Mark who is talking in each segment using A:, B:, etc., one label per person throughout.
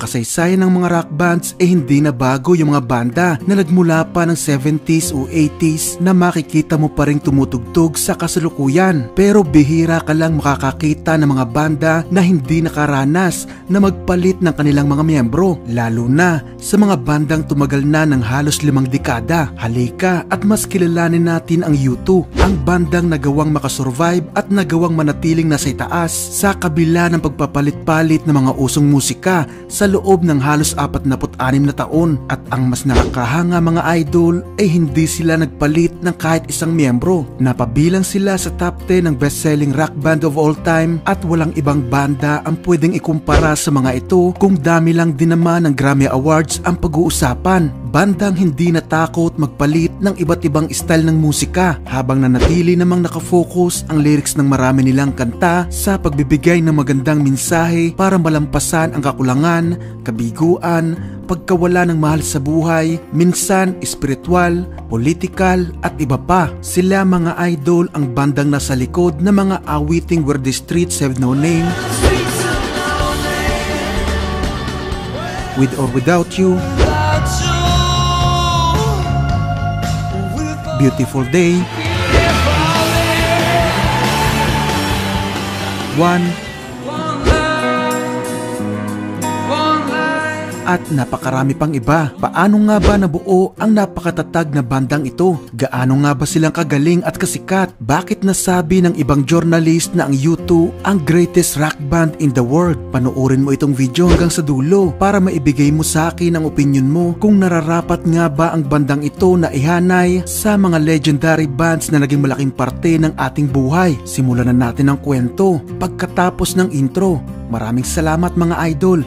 A: kasaysayan ng mga rock bands hindi na bago yung mga banda na nagmula pa ng 70s o 80s na makikita mo pa rin tumutugtog sa kasalukuyan. Pero bihira ka lang makakakita ng mga banda na hindi nakaranas na magpalit ng kanilang mga miyembro, lalo na sa mga bandang tumagal na ng halos 5 dekada. Halika at mas kilalanin natin ang U2, ang bandang nagawang makasurvive at nagawang manatiling nasa itaas sa kabila ng pagpapalit-palit ng mga usong musika sa loob ng halos 46 na taon. At ang mas nakakahanga mga idol ay hindi sila nagpalit ng kahit isang miyembro. Napabilang sila sa top 10 ng best-selling rock band of all time at walang ibang banda ang pwedeng ikumpara sa mga ito kung dami lang din naman ng Grammy Awards ang pag-uusapan. Bandang hindi natakot magpalit ng iba't ibang style ng musika habang nanatili namang nakafocus ang lyrics ng marami nilang kanta sa pagbibigay ng magandang mensahe para malampasan ang kakulangan, kabiguan, pagkawala ng mahal sa buhay, minsan espiritual, political at iba pa. Sila mga idol ang bandang nasa likod ng mga awiting Where the Streets Have No Name, With or Without You, Beautiful Day, One, at napakarami pang iba. Paano nga ba nabuo ang napakatatag na bandang ito? Gaano nga ba silang kagaling at kasikat? Bakit nasabi ng ibang journalist na ang U2 ang greatest rock band in the world? Panoorin mo itong video hanggang sa dulo para maibigay mo sa akin ang opinion mo kung nararapat nga ba ang bandang ito na ihanay sa mga legendary bands na naging malaking parte ng ating buhay. Simulan na natin ang kwento pagkatapos ng intro. Maraming salamat mga idol.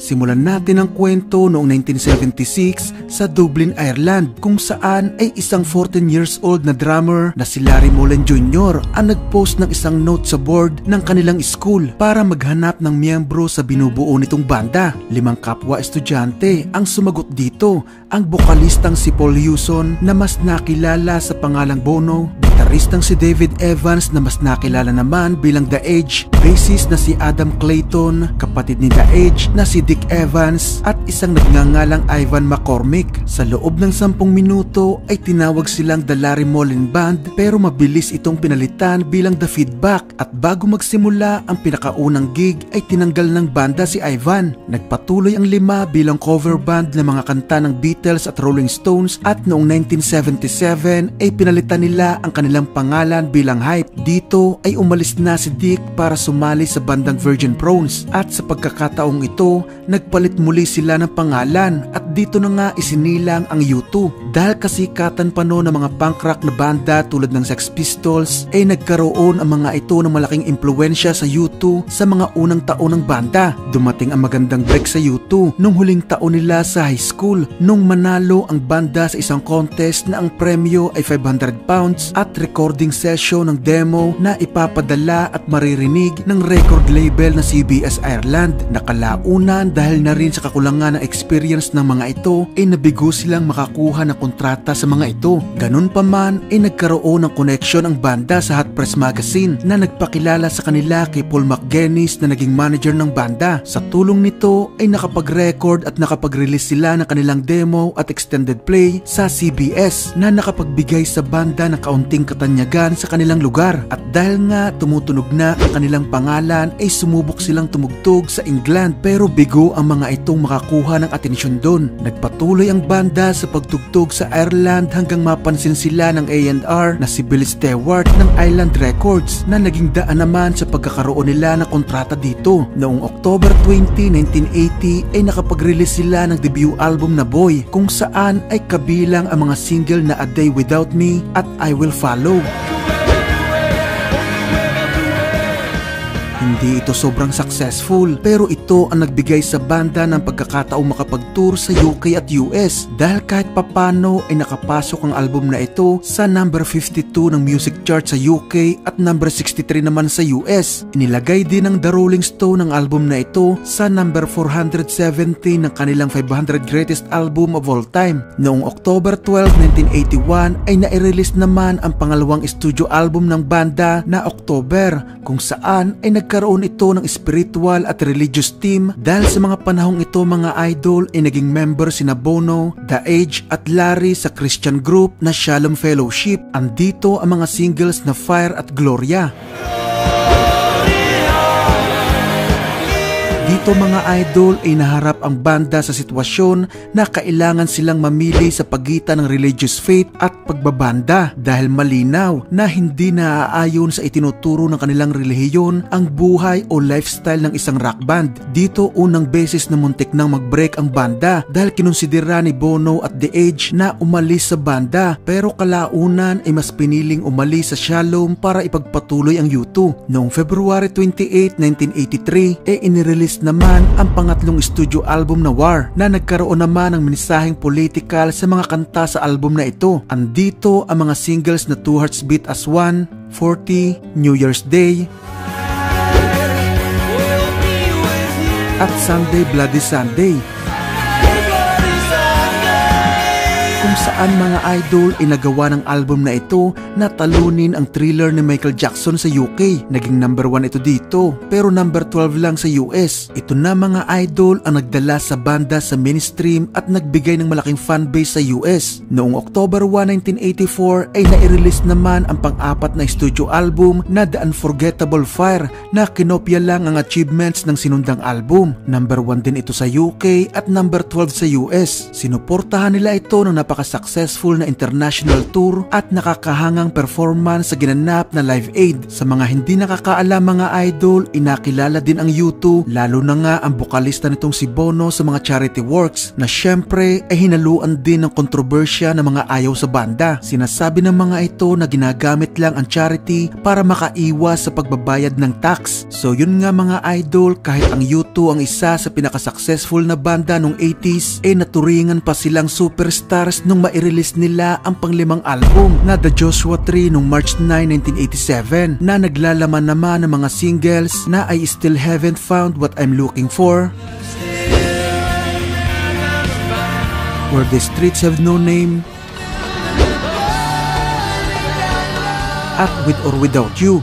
A: Simulan natin ang kwento noong 1976 sa Dublin, Ireland, kung saan ay isang 14 years old na drummer na si Larry Mullen Jr. ang nagpost ng isang note sa board ng kanilang school para maghanap ng miyembro sa binubuo nitong banda. 5 kapwa estudyante ang sumagot dito, ang bokalistang si Paul Hewson na mas nakilala sa pangalang Bono, gitaristang si David Evans na mas nakilala naman bilang The Edge, bassist na si Adam Clayton, kapatid ni The Edge na si Dick Evans at isang nagngangalang Ivan McCormick. Sa loob ng 10 minuto ay tinawag silang The Larry Mullen Band pero mabilis itong pinalitan bilang The Feedback, at bago magsimula ang pinakaunang gig ay tinanggal ng banda si Ivan. Nagpatuloy ang 5 bilang cover band ng mga kanta ng Beatles at Rolling Stones at noong 1977 ay pinalitan nila ang kanilang pangalan bilang Hype. Dito ay umalis na si Dick para sumali sa bandang Virgin Prawns at sa pagkakataong ito nagpalit muli sila ng pangalan at dito na nga isinilang ang U2. Dahil kasikatan pa noon ng mga punk rock na banda tulad ng Sex Pistols ay nagkaroon ang mga ito ng malaking impluensya sa U2 sa mga unang taon ng banda. Dumating ang magandang break sa U2 nung huling taon nila sa high school nung manalo ang banda sa isang contest na ang premyo ay £500 at recording session ng demo na ipapadala at maririnig ng record label na CBS Ireland. Nakalaunan dahil na rin sa kakulangan ng experience ng mga ito ay nabigo silang makakuha ng kontrata sa mga ito. Ganun pa man ay nagkaroon ng connection ang banda sa Hot Press Magazine na nagpakilala sa kanila kay Paul McGuinness na naging manager ng banda. Sa tulong nito ay nakapag-record at nakapag-release sila ng kanilang demo at extended play sa CBS na nakapagbigay sa banda ng kaunting katanyagan sa kanilang lugar. At dahil nga tumutunog na ang kanilang pangalan ay sumubok silang tumugtog sa England pero bigo ang mga itong makakuha ng atensyon doon. Nagpatuloy ang banda sa pagtugtog sa Ireland hanggang mapansin sila ng A&R na si Bill Stewart ng Island Records na naging daan naman sa pagkakaroon nila ng kontrata dito. Noong October 20, 1980 ay nakapag-release sila ng debut album na Boy kung saan ay kabilang ang mga single na A Day Without Me at I Will Follow. Hindi hindi ito sobrang successful, pero ito ang nagbigay sa banda ng pagkakataong makapag-tour sa UK at US dahil kahit papano ay nakapasok ang album na ito sa number 52 ng music chart sa UK at number 63 naman sa US. Inilagay din ng The Rolling Stone ang album na ito sa number 470 ng kanilang 500 greatest album of all time. Noong October 12, 1981 ay nai-release naman ang pangalawang studio album ng banda na October, kung saan ay nagkaroon ito ng spiritual at religious theme dahil sa mga panahong ito mga idol ay naging member sina Bono, The Edge at Larry sa Christian group na Shalom Fellowship. Andito ang mga singles na Fire at Gloria. Dito mga idol ay naharap ang banda sa sitwasyon na kailangan silang mamili sa pagitan ng religious faith at pagbabanda dahil malinaw na hindi naaayon sa itinuturo ng kanilang relihiyon ang buhay o lifestyle ng isang rock band. Dito unang beses na muntik nang mag-break ang banda dahil kinonsidera ni Bono at The Edge na umalis sa banda, pero kalaunan ay mas piniling umalis sa Shalom para ipagpatuloy ang U2. Noong February 28, 1983 ay inirelease naman ang pangatlong studio album na War na nagkaroon naman ng mensaheng political sa mga kanta sa album na ito. Andito ang mga singles na Two Hearts Beat as One, 40, New Year's Day at Sunday Bloody Sunday, kung saan mga idol inagawa ng album na ito na talunin ang Thriller ni Michael Jackson sa UK. Naging number 1 ito dito, pero number 12 lang sa US. Ito na mga idol ang nagdala sa banda sa mainstream at nagbigay ng malaking fanbase sa US. Noong October 1, 1984 ay nai-release naman ang pang-apat na studio album na The Unforgettable Fire na kinopya lang ang achievements ng sinundang album. Number 1 din ito sa UK at number 12 sa US. Sinuportahan nila ito ng napaka-successful na international tour at nakakahangang performance sa ginanap na Live Aid. Sa mga hindi nakakaalam mga idol, inakilala din ang U2, lalo na nga ang bokalista nitong si Bono sa mga charity works na syempre ay hinaluan din ng kontrobersya ng mga ayaw sa banda. Sinasabi ng mga ito na ginagamit lang ang charity para makaiwas sa pagbabayad ng tax. So yun nga mga idol, kahit ang U2 ang isa sa pinaka-successful na banda nung 80s, naturingan pa silang superstars nung ma-release nila ang panglimang album na The Joshua Tree noong March 9, 1987 na naglalaman naman ng mga singles na I Still Haven't Found What I'm Looking For, Where the Streets Have No Name at With or Without You,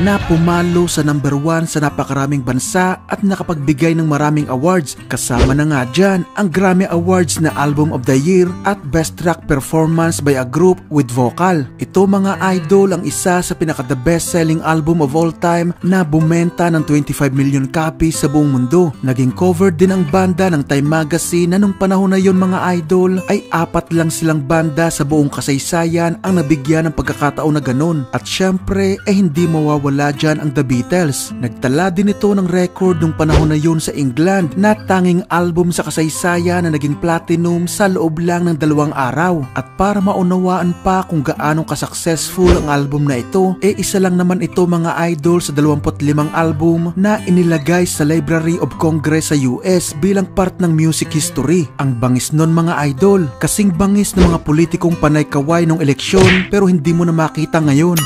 A: na pumalo sa number 1 sa napakaraming bansa at nakapagbigay ng maraming awards. Kasama na nga dyan ang Grammy Awards na Album of the Year at Best Track Performance by a Group with Vocal. Ito mga idol ang isa sa pinaka-the best-selling album of all time na bumenta ng 25 million copies sa buong mundo. Naging cover din ang banda ng Time Magazine na nung panahon na yon mga idol ay 4 lang silang banda sa buong kasaysayan ang nabigyan ng pagkakataon na ganun. At syempre ay hindi mawawala dyan ang The Beatles. Nagtala din ito ng record nung panahon na yun sa England na tanging album sa kasaysayan na naging platinum sa loob lang ng 2 araw. At para maunawaan pa kung gaano ka-successful ang album na ito, isa lang naman ito mga idol sa 25 album na inilagay sa Library of Congress sa US bilang part ng music history. Ang bangis nun mga idol, kasing bangis ng mga politikong panay kaway nung eleksyon pero hindi mo na makita ngayon.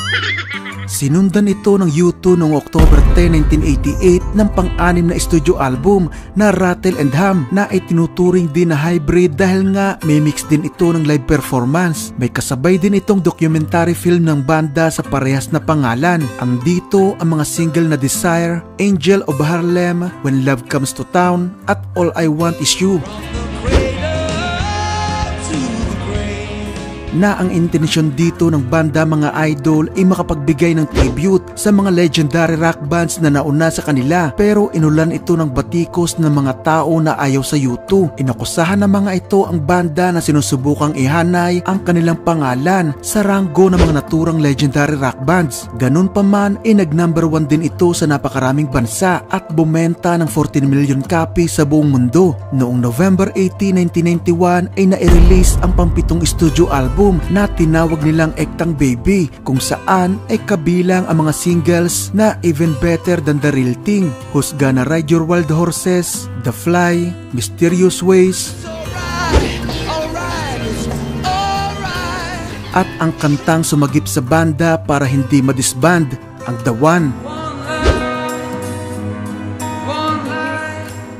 A: Sinundan ito ng U2 noong October 10, 1988 ng pang-anim na studio album na Rattle and Hum na ay tinuturing din na hybrid dahil nga may mix din ito ng live performance. May kasabay din itong documentary film ng banda sa parehas na pangalan. Andito ang mga single na Desire, Angel of Harlem, When Love Comes to Town at All I Want Is You, na ang intensyon dito ng banda mga idol ay makapagbigay ng tribute sa mga legendary rock bands na nauna sa kanila, pero inulan ito ng batikos ng mga tao na ayaw sa U2. Inakusahan ng mga ito ang banda na sinusubukang ihanay ang kanilang pangalan sa ranggo ng mga naturang legendary rock bands. Ganun pa man ay nag-number 1 din ito sa napakaraming bansa at bumenta ng 14 million copies sa buong mundo. Noong November 18, 1991 ay nai-release ang pang-7 studio album album na tinawag nilang Ektang Baby, kung saan ay kabilang ang mga singles na Even Better Than The Real Thing, Who's Gonna Ride Your Wild Horses, The Fly, Mysterious Ways, at ang kantang sumagip sa banda para hindi madisband, ang The One.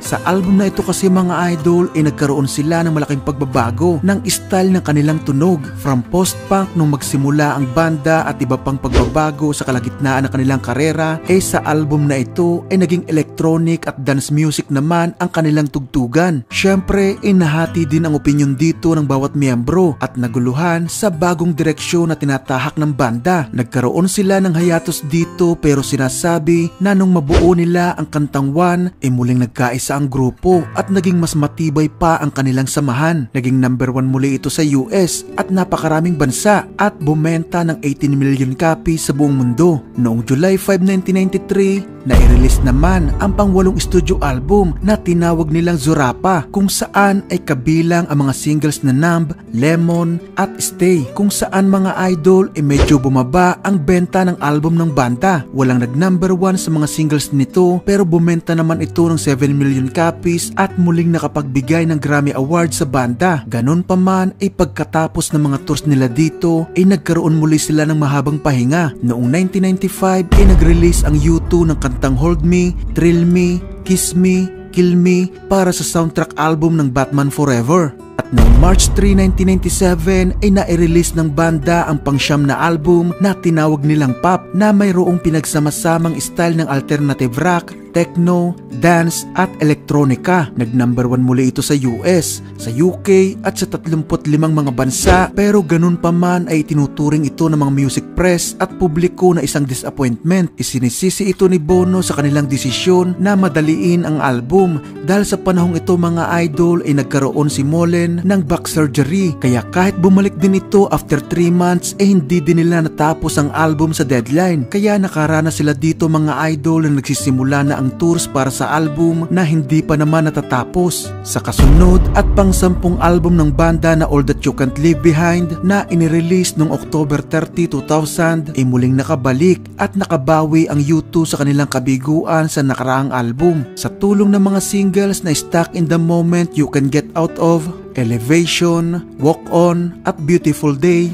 A: Sa album na ito kasi mga idol ay nagkaroon sila ng malaking pagbabago ng style ng kanilang tunog, from post-punk nung magsimula ang banda at iba pang pagbabago sa kalagitnaan ng kanilang karera, sa album na ito ay naging electronic at dance music naman ang kanilang tugtugan. Syempre nahati din ang opinyon dito ng bawat miyembro at naguluhan sa bagong direksyon na tinatahak ng banda. Nagkaroon sila ng hiatus dito pero sinasabi na nung mabuo nila ang kantang One muling nagkaisa ang grupo at naging mas matibay pa ang kanilang samahan. Naging number 1 muli ito sa US at napakaraming bansa at bumenta ng 18 million copies sa buong mundo. Noong July 5, 1993, na-release naman ang pang-8 studio album na tinawag nilang Zurapa, kung saan ay kabilang ang mga singles na Numb, Lemon at Stay, kung saan mga idol medyo bumaba ang benta ng album ng banda. Walang nag-number 1 sa mga singles nito pero bumenta naman ito ng 7 million copies at muling nakapagbigay ng Grammy Award sa banda. Ganon pa man pagkatapos ng mga tours nila dito nagkaroon muli sila ng mahabang pahinga. Noong 1995 nag-release ang U2 ng kantang Hold Me, Thrill Me, Kiss Me, Kill Me para sa soundtrack album ng Batman Forever. At noong March 3, 1997 na-release ng banda ang pang-9 na album na tinawag nilang Pop, na mayroong pinagsama-samang style ng alternative rock, techno, dance at electronica. Nag-number 1 muli ito sa US, sa UK at sa 35 mga bansa, pero ganun pa man tinuturing ito ng mga music press at publiko na isang disappointment. Isinisisi ito ni Bono sa kanilang desisyon na madaliin ang album dahil sa panahong ito mga idol nagkaroon si Molen ng back surgery, kaya kahit bumalik din ito after 3 months hindi din nila natapos ang album sa deadline. Kaya nakarana sila dito mga idol na nagsisimula na ang tours para sa album na hindi pa naman natatapos. Sa kasunod at pang-10 album ng banda na All That You Can't Leave Behind na inirelease noong October 30, 2000 muling nakabalik at nakabawi ang U2 sa kanilang kabiguan sa nakaraang album. Sa tulong ng mga singles na Stuck in the Moment, You Can Get Out Of, Elevation, Walk On at Beautiful Day,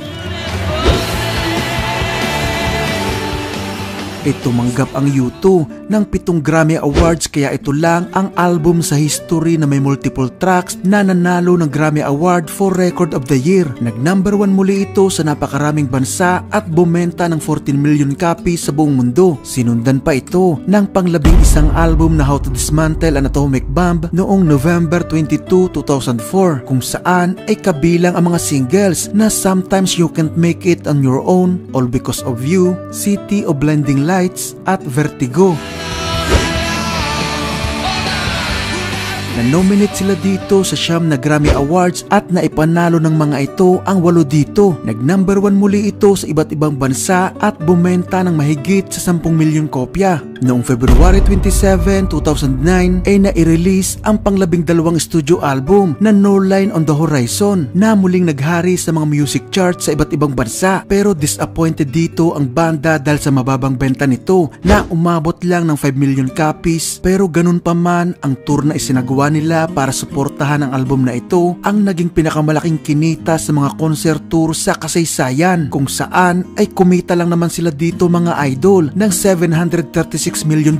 A: tumanggap ang U2 ng 7 Grammy Awards, kaya ito lang ang album sa history na may multiple tracks na nanalo ng Grammy Award for Record of the Year. Nag-number 1 muli ito sa napakaraming bansa at bumenta ng 14 million copies sa buong mundo. Sinundan pa ito ng pang-11 album na How to Dismantle an Atomic Bomb noong November 22, 2004, kung saan kabilang ang mga singles na Sometimes You Can't Make It on Your Own, All Because of You, City of Blinding Lights at Vertigo. Na-nominate sila dito sa 9 na Grammy Awards at naipanalo ng mga ito ang 8 dito. Nag-number 1 muli ito sa iba't ibang bansa at bumenta ng mahigit sa 10 milyong kopya. Noong February 27, 2009 na-release ang pang-12 studio album na No Line on the Horizon, na muling naghari sa mga music charts sa iba't ibang bansa. Pero disappointed dito ang banda dahil sa mababang benta nito na umabot lang ng 5 million copies. Pero ganun pa man, ang tour na isinagawa nila para suportahan ang album na ito ang naging pinakamalaking kinita sa mga concert tour sa kasaysayan, kung saan kumita lang naman sila dito mga idol ng $736 million.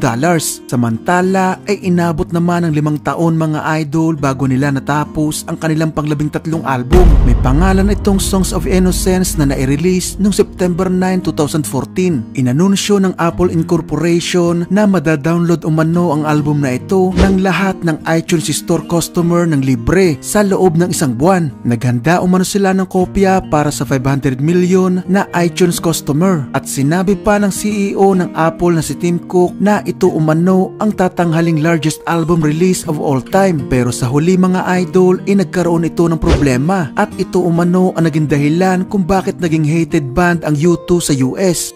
A: Samantala inabot naman ng 5 taon mga idol bago nila natapos ang kanilang pang-13 album. May pangalan itong Songs of Innocence na na-release noong September 9, 2014. Inanunsyo ng Apple Incorporation na madadownload umano ang album na ito ng lahat ng iTunes Store customer ng libre sa loob ng 1 buwan. Naghanda umano sila ng kopya para sa 500 million na iTunes customer, at sinabi pa ng CEO ng Apple na si Tim Cook na ito umano ang tatanghaling largest album release of all time. Pero sa huli mga idol nagkaroon ito ng problema at ito umano ang naging dahilan kung bakit naging hated band ang U2 sa US.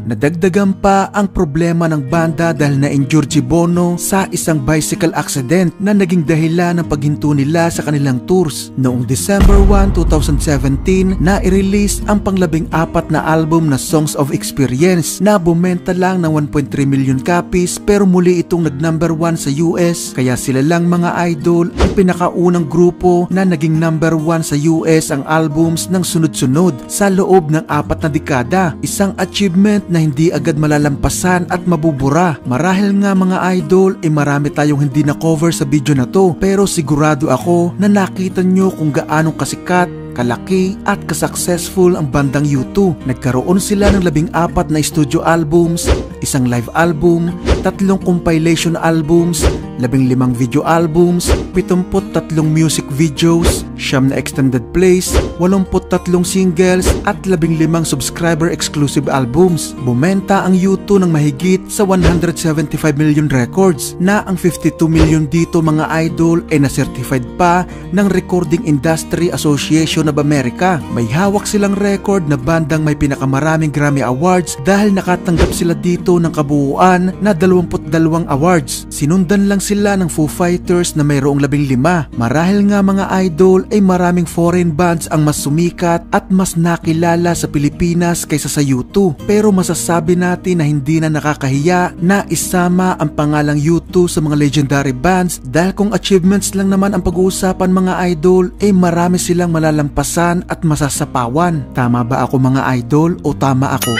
A: Nadagdagan pa ang problema ng banda dahil na-injure si Bono sa isang bicycle accident na naging dahilan ng paghinto nila sa kanilang tours. Noong December 1, 2017 na i-release ang pang-14 na album na Songs of Experience na bumenta lang ng 1.3 million copies pero muli itong nag-number 1 sa US, kaya sila lang mga idol ang pinakaunang grupo na naging number 1 sa US ang albums ng sunod-sunod sa loob ng 4 na dekada. Isang achievement na hindi agad malalampasan at mabubura. Marahil nga mga idol marami tayong hindi na cover sa video na to, pero sigurado ako na nakita nyo kung gaano kasikat, kalaki at kasuccessful ang bandang U2. Nagkaroon sila ng 14 na studio albums, isang live album, 3 compilation albums, 15 video albums, 73 music videos, 9 na extended plays, 83 singles at 15 subscriber exclusive albums. Bumenta ang U2 ng mahigit sa 175 million records na ang 52 million dito mga idol ay na-certified pa ng Recording Industry Association of America. May hawak silang record na bandang may pinakamaraming Grammy Awards dahil nakatanggap sila dito ng kabuuan na 22 awards. Sinundan lang sila ng Foo Fighters na mayroong 15. Marahil nga mga idol ay maraming foreign bands ang mas sumikat at mas nakilala sa Pilipinas kaysa sa U2. Pero masasabi natin na hindi na nakakahiya na isama ang pangalang U2 sa mga legendary bands dahil kung achievements lang naman ang pag-uusapan mga idol ay marami silang malalampasan at masasapawan. Tama ba ako mga idol o tama ako?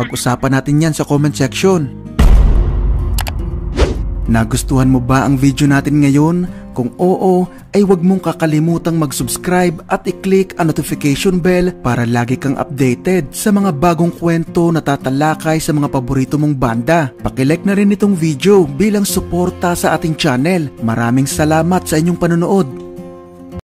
A: Pag-usapan natin yan sa comment section. Nagustuhan mo ba ang video natin ngayon? Kung oo, ay huwag mong kakalimutang mag-subscribe at i-click ang notification bell para lagi kang updated sa mga bagong kwento na tatalakay sa mga paborito mong banda. Paki-like na rin itong video bilang suporta sa ating channel. Maraming salamat sa inyong panonood.